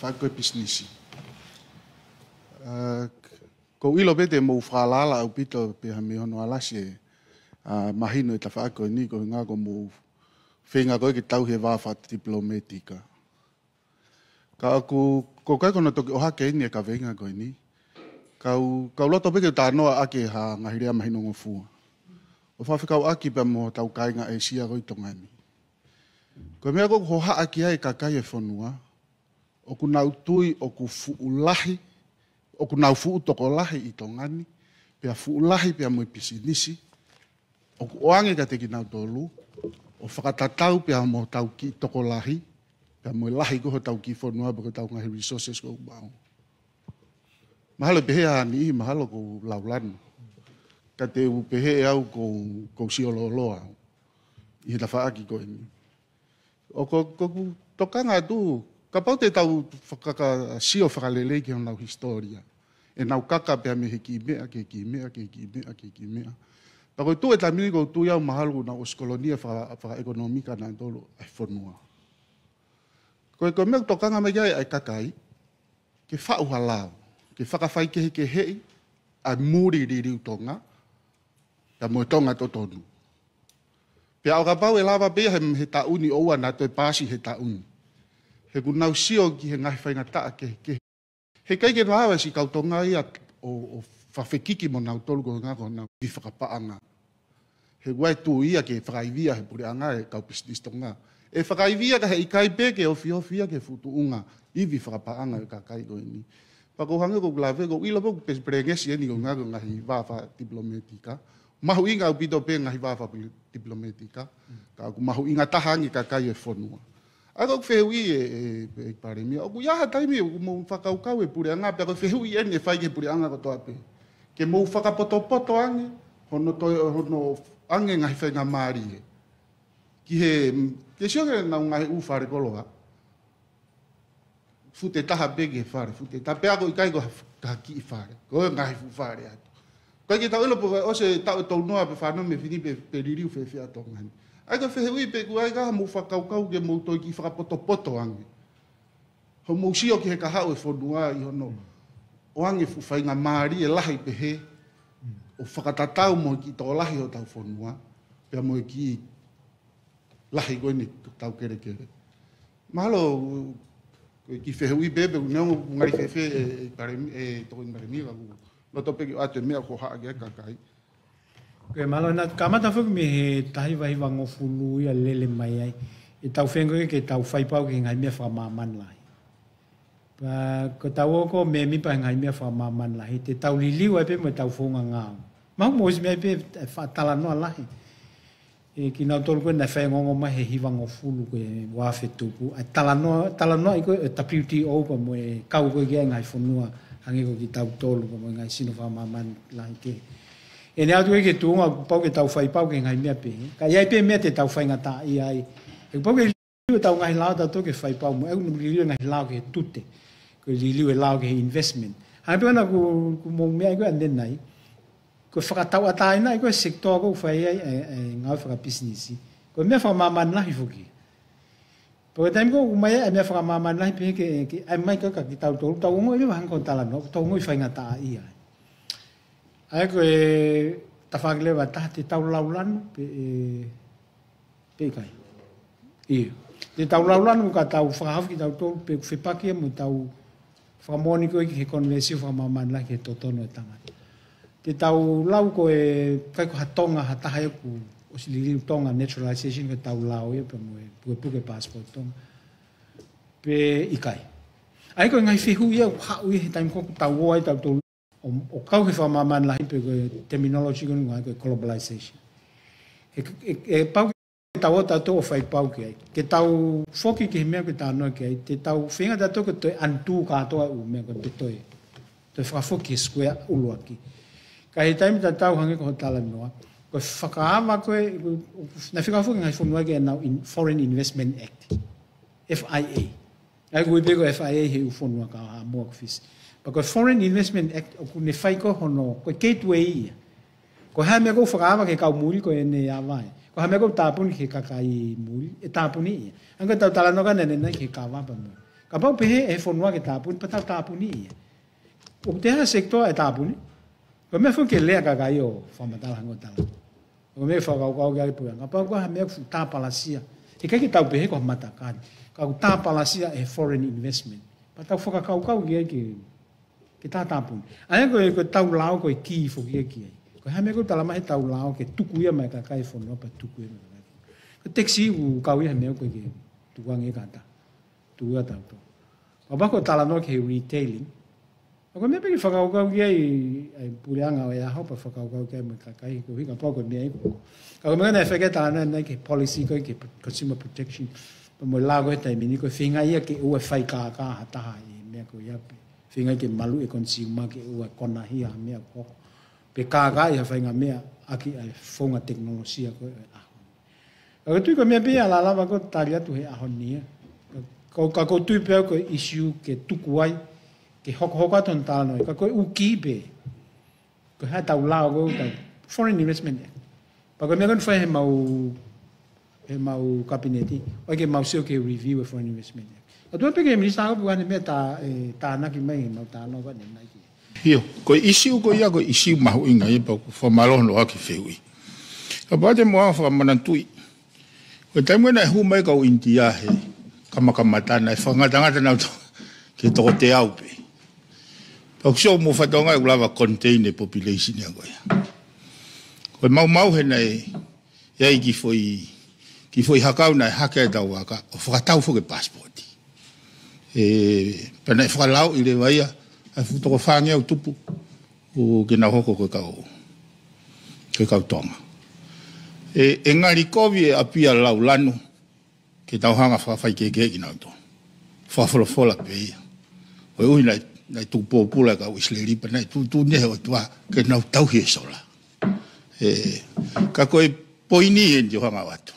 fa ko business ko ilo bete mo fralala au pito pe ha me ono alasie mahino ta fa ko ni ko nga ko mo fenga ko ki tau he va fa diplomatica ka ko kai kono to o ha ke ni ka venga ko ni ka loto pe ke ta no ake ha ngahiria mahino ngofu o fa fika o aki pe mo tau kai nga e sia ko tongani ko me ko ho ha aki ai ka kai e fonua o ku nau tui o ku fuulahi o ku nau fu to ko lahi I tongani pe fuulahi pe mo pisinisi o ku oange ka te ki nau tolu o whakatatau pe mo tau ki to ko lahi pe mo lahi ko tau ki fonua pe ko tau ngahi resources ko bao mahalo pe ha ni mahalo ko laulan ka te u pe he au ko siololoa I ta fa aki ko ni o ko tokanga tu ka pau te tau whakaka sio whakalele ki hon lau historia. E nau kaka pia me he ki mea, ke ki mea, ke ki mea, ke ki mea. Pako tu e tamini ko tu iau mahalu na oskolonia whaka-ekonomika na tolo ai whanua. Ko mea tokanga me ai kakai, ke whau halao, ke whakawhai ke hei, ai muri riu tonga, ta mo tonga to tonu. Pia o ka pau e lava bea he tauni oua na toi pasi he tauni. He kunau sio ki he ngahi whainga taa ke. He kai ke rawa si kautonga ia o whawhekiki mo nau tolu ko ngako nau di whakapaanga. He guai tu ia ke whakaivia he puri anga e kau pistis tonga. E whakaivia ka he ikai peke o fiofia ke futu unga iwi whakapaanga e kakai ko ini. Pako hange ko glave ko ilo po prengesi eni ko ngako ngahi wafa diplomatika. Mahu inga au pito pe ngahi wafa diplomatika. Ka aku mahu inga tahangi kakai e whanua. Ako whehui e paremi. Oku iaha taimi mo whakaukau e pure anga. Ako whehui ene whai ke pure anga kotoa pe. Ke mo whakapoto ange. Hono ange ngahi whainga maari e. Ki he... Ke sio ke nau ngahi uwhare koloa. Fute taha pege whare. Fute taha pe ako ikai ko haki I whare. Ko e ngahi whare atu. Kai ke tau ilo po o se tau tau noa pe whanau me whini pe ririu whewhia tongani. Ai ka whehui pe kuai ka mo whakaukau ke mo toi ki whakapoto ange. Ho mo sio ki he kahau e whanua I hono. O ange whainga maari e lahi pe he. O whakatatau mo ki tō lahi o tau whanua. Pea mo ki lahi koe ni tau kere. Mahalo ki whehui bebe uneo ngari whewhe e toko ingaremi la ku. Loto peki o ate mea ko haa ke kakai. Ke malo na kamata fu me he tahi vai wango fulu ia lele mai ai. E tau whengo ke tau whaipau ke ngai mea whamaman lai. Pa ko tau oko me mi pa ngai mea whamaman lai. Te tau liliu ai pe mo tau whonga ngāo. Mau mo isi mea pe whatala noa lai. E ki nau tolu koe na whengongo mai he hiwango fulu koe wafe tupu. Ai tala noa I koe tapiuti o pa mo e kau koe kia ngai whanua. Hangi ko ki tau tolu pa mo ngai sino whamaman lai ke. E ne atu ke tuunga pau ke tau whai pau ke ngai mea pe. Ka iai pe mea te tau whainga ta I ai. E pau ke liliu tau ngai lao tau ke whai pau mo. E unu liliu ngai lao ke tute. Ko liliu e lao ke investment. Hangi pe wana ku mou mea ko anden nai. Ko whakatau atai nai ko sektor ko whai ai ngau whakapisnisi. Ko mea whamaman lahi fuki. Pau ke taimi ko umai ai mea whamaman lahi pe ke ai mai ka ki tau tolu. Tau ngoi me wahang kontala no. Tau ngoi whainga ta I ai. Ai ko e tawhakelewa taha te tau laulan pe kai. Ia. Te tau laulan ka tau whakahafu ki tau tolu pe whepakia mo tau whakamoni ko ki he konvesio whakamaman la ki he totono e tangata. Te tau lau ko e kai ko hatonga hataha e ku o si liriu tonga naturalization ko tau lau e pe mo e puke passport tonga. Pe ikai. Ai ko ngai whihu ia hau I he taim ko tau oa I tau tolu. O kau ke whamaman lahi pe koe terminology ko ngai koe globalization. E pau ke tau o tau o whai pau ke ai. Ke tau whoki ke he mea koe tau noa ke ai. Te tau whenga tau ko toi antu katoa u mea koe pe toi. Toi whakawhoki square uluaki. Ka he taimi tau hange ko tala noa. Koe whakaawa koe, na whakawhoki ngai whunua ke nau Foreign Investment Act. FIA. Ai koe pe ko FIA he u whunua ka a mua kufisi. Pako Foreign Investment Act o kune whai ko hono, koe gateway ia. Ko hae mea kou whakaama ke kau muri ko ene ia vai. Ko hae mea kou tāpuni ke kakai muri, e tāpuni ia. Anko tau talanoka nene nai ke kawapa mo. Kapau pehe e fonua ke tapun patau tapun ni. O te ha sektor e tapun. Ko me fu ke le ka ga yo famata la ngota. Ko me fa ka ga pu. Kapau ko ha me fu ta palasia. E ka ke tau pehe ko mata kan. Ka ta palasia e foreign investment. Patau fo ka ke ta tapun. Ai ko tau lao ko ki fo ki. Ko ha me ko tala mai tau lao ke tuku ia mai ka kai fonua pa tuku ia. Ko taxi u ka wi ha me ko ke tuang e kata. Tua tau to. Apa ko tala no ke retailing. Ako me pe whakaukau ki ai pureanga o e aho pa whakaukau ki ai me kakai ko hika poko me ai ko. Kako me ngana whake tala na ke policy ko ke consumer protection. Pa mo lago e taimini ko whinga ia ke ua whai ka hataha i mea ko iape. Whinga ke malu e consumer ke ua kona hia mea koko. Pe ka i ha whainga mea aki ai whonga teknolosia ko e aho. Ako tui ko mea pe ala lava ko tali atu he aho nia. Ka ko tui pe ko issue ke tuku ai ke hoko aton tala noi ka ko uki be ko ha tau lao ko ka foreign investment pa ko me kon fa he mau kabineti o ke mau sio ke review foreign investment o do pe ke minister ko bukan me ta na ki mai mau ta no ko ni nai Hio, ko issue ko ia ko issue mahu inga i pa ko fa malo no aki feui ka ba te mo fa manantui ko taimo na hu mai ka o India he kamakamata na whangatangata na ke toko te au pe. Pau sio mo whatonga e ulawa contain the population ya koe. Koe mau he nei iai ki foi hakau na hake e tau waka o whakatau fo ke passporti. Pena e whakalau i le waia a futoko whangia o tupu o ke na hoko koe kau tonga. E ngari kovi e apia lau lanu ke tauhanga whawhai ke ki nau tō. Whawholofola pe ia. Oi ui nai tūpōpula ka Wisleri pa nai tū nehe o tua ke nau tauhi e sola. Ka koe poini e ndi hanga watu.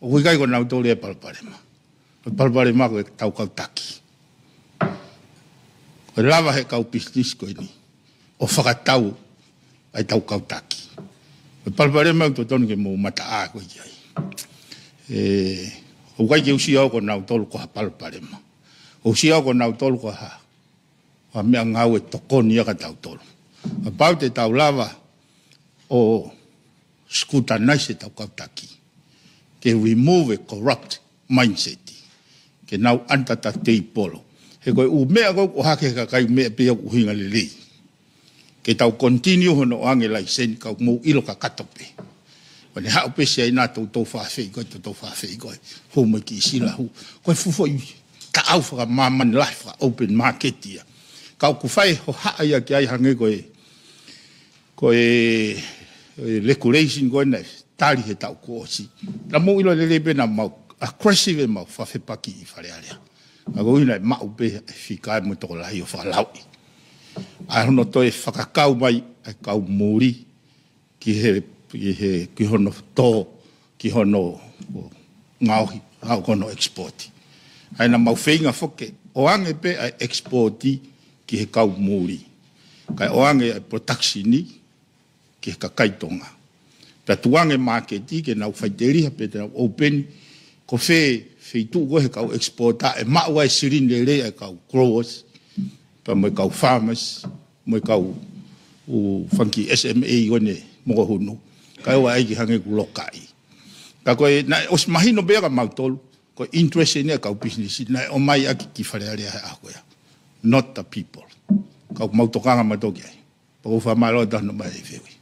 O kui kai ko nau tōle e palparema. O palparema koe tau kau taki. Koe lava he kau pistis koe ni. O whakatau ai tau kau taki. O palparema o tōtonu ke mō mata a koe ki ai. O kai ke usi au ko nau tolu ko ha palparema. O usi au ko nau tolu ko ha mea ngau e tokoni aka tau tolu. A pau te tau lava o skuta naise tau kautaki. Ke remove a corrupt mindset. Ke nau antata te polo. He koe u mea kau o hake kakai mea pia uhinga le lei. Ke tau continue hono ange lai sen kau mou ilo ka katope. Wane hao pese ai nā tau whawhei koe, tau whawhei koe, hou mai ki sila hu. Koe fufo i ka au whaka maman lai, whaka open market ia. Kau ku whai ho haa ia ki ai hange koe regulation koe nei, tari he tau ko osi. Na mou ilo lele pena mau, aggressive e mau whawhe paki i whare alea. A ko ina mau pe whikai mo toko lahi o whalaui. Ai hono toi whakakau mai, ai kau mōri ki hono tō, ki hono ngauhi, hau kono exporti. Ai na mau whenga whoke, o ange pe ai exporti ki he kau mōri. Kai o ange ai protectioni ki he kakaitonga. Pea tuange marketi ke nau whaiteri pe te nau open, ko wheitu ko he kau exporta, e maua e sirine le e kau growers, pa mo kau farmers, mo kau whanki SMA one mo hunu. Kai wa aiki hange ku lokai. Ka koe, na os mahino bea mautolu, ko interest ne kau business, na o mai aki ki whare area he ako ya. Not the people. Kau mautokanga matoki ai. Pako whamalo e tahno mai e whiwi.